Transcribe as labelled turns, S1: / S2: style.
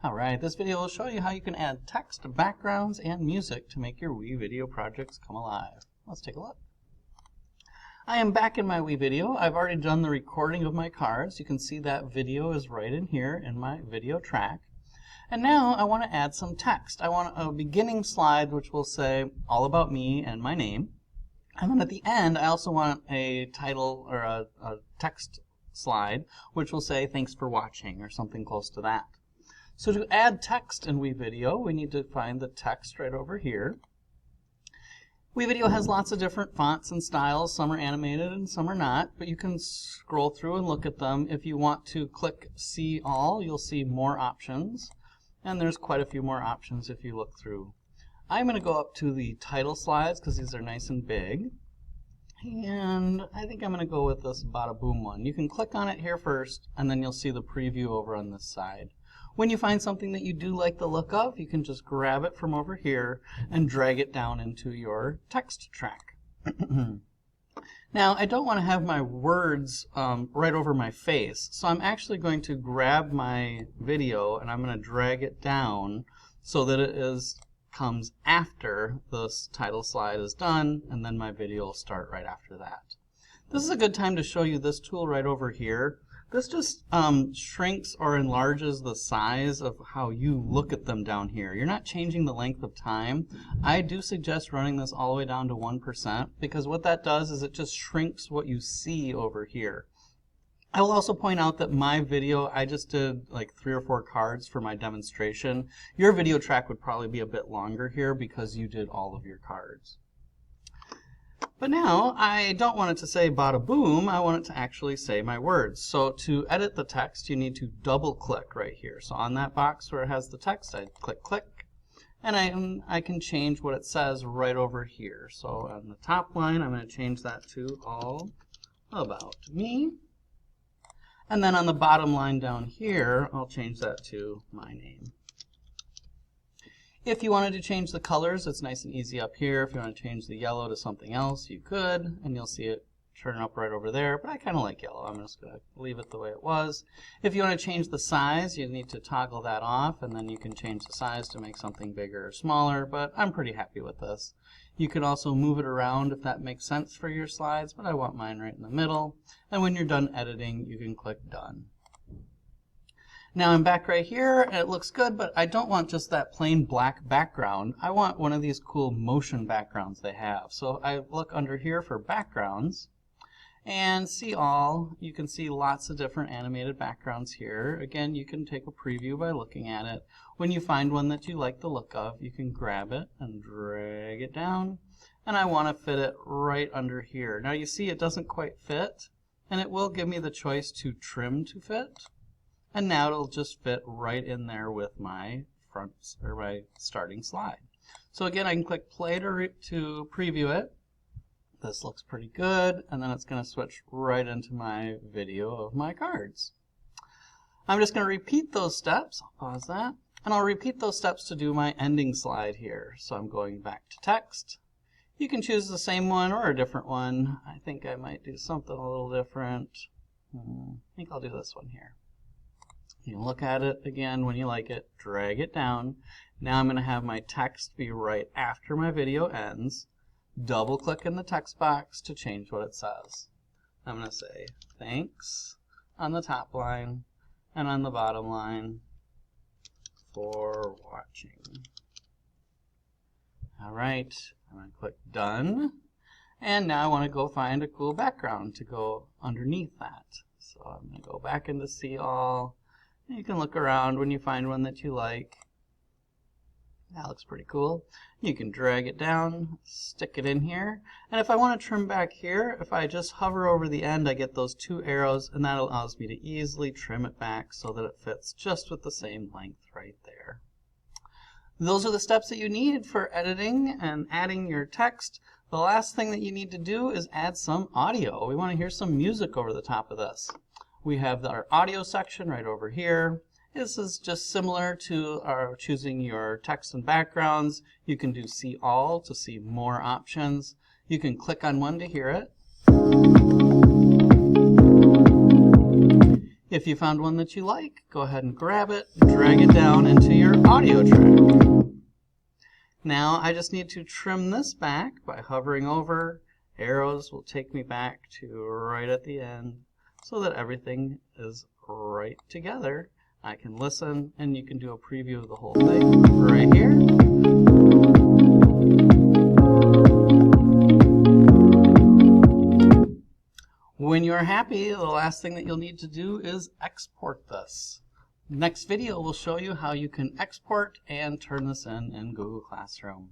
S1: Alright, this video will show you how you can add text, backgrounds, and music to make your WeVideo projects come alive. Let's take a look. I am back in my WeVideo. I've already done the recording of my cards. You can see that video is right in here in my video track. And now I want to add some text. I want a beginning slide which will say all about me and my name. And then at the end I also want a title or a text slide which will say thanks for watching or something close to that. So to add text in WeVideo, we need to find the text right over here. WeVideo has lots of different fonts and styles. Some are animated and some are not, but you can scroll through and look at them. If you want to click See All, you'll see more options, and there's quite a few more options if you look through. I'm going to go up to the title slides because these are nice and big, and I think I'm going to go with this Bada Boom one. You can click on it here first, and then you'll see the preview over on this side. When you find something that you do like the look of, you can just grab it from over here and drag it down into your text track. Now, I don't want to have my words right over my face, so I'm actually going to grab my video and I'm going to drag it down so that it comes after this title slide is done, and then my video will start right after that. This is a good time to show you this tool right over here. This just shrinks or enlarges the size of how you look at them down here. You're not changing the length of time. I do suggest running this all the way down to 1% because what that does is it just shrinks what you see over here. I will also point out that my video, I just did like 3 or 4 cards for my demonstration. Your video track would probably be a bit longer here because you did all of your cards. But now, I don't want it to say Bada Boom, I want it to actually say my words. So to edit the text, you need to double click right here. So on that box where it has the text, I click, and I can change what it says right over here. So on the top line, I'm going to change that to all about me. And then on the bottom line down here, I'll change that to my name. If you wanted to change the colors, it's nice and easy up here. If you want to change the yellow to something else, you could, and you'll see it turn up right over there, but I kind of like yellow. I'm just going to leave it the way it was. If you want to change the size, you need to toggle that off, and then you can change the size to make something bigger or smaller, but I'm pretty happy with this. You can also move it around if that makes sense for your slides, but I want mine right in the middle, and when you're done editing, you can click Done. Now I'm back right here, and it looks good, but I don't want just that plain black background. I want one of these cool motion backgrounds they have. So I look under here for backgrounds, and See All. You can see lots of different animated backgrounds here. Again, you can take a preview by looking at it. When you find one that you like the look of, you can grab it and drag it down, and I want to fit it right under here. Now you see it doesn't quite fit, and it will give me the choice to trim to fit. And now it'll just fit right in there with my my starting slide. So again, I can click play to preview it. This looks pretty good, and then it's going to switch right into my video of my cards. I'm just going to repeat those steps. I'll pause that, and I'll repeat those steps to do my ending slide here. So I'm going back to text. You can choose the same one or a different one. I think I might do something a little different. I think I'll do this one here. You can look at it again when you like it, drag it down. Now I'm going to have my text be right after my video ends. Double click in the text box to change what it says. I'm going to say thanks on the top line and on the bottom line for watching. Alright, I'm going to click Done. And now I want to go find a cool background to go underneath that. So I'm going to go back into See All. You can look around when you find one that you like. That looks pretty cool. You can drag it down, stick it in here, and if I want to trim back here, if I just hover over the end, I get those 2 arrows, and that allows me to easily trim it back so that it fits just with the same length right there. Those are the steps that you need for editing and adding your text. The last thing that you need to do is add some audio. We want to hear some music over the top of this. We have our audio section right over here. This is just similar to our choosing your text and backgrounds. You can do See All to see more options. You can click on one to hear it. If you found one that you like, go ahead and grab it, drag it down into your audio track. Now I just need to trim this back by hovering over. Arrows will take me back to right at the end so that everything is right together. I can listen, and you can do a preview of the whole thing right here. When you're happy, the last thing that you'll need to do is export this. Next video will show you how you can export and turn this in Google Classroom.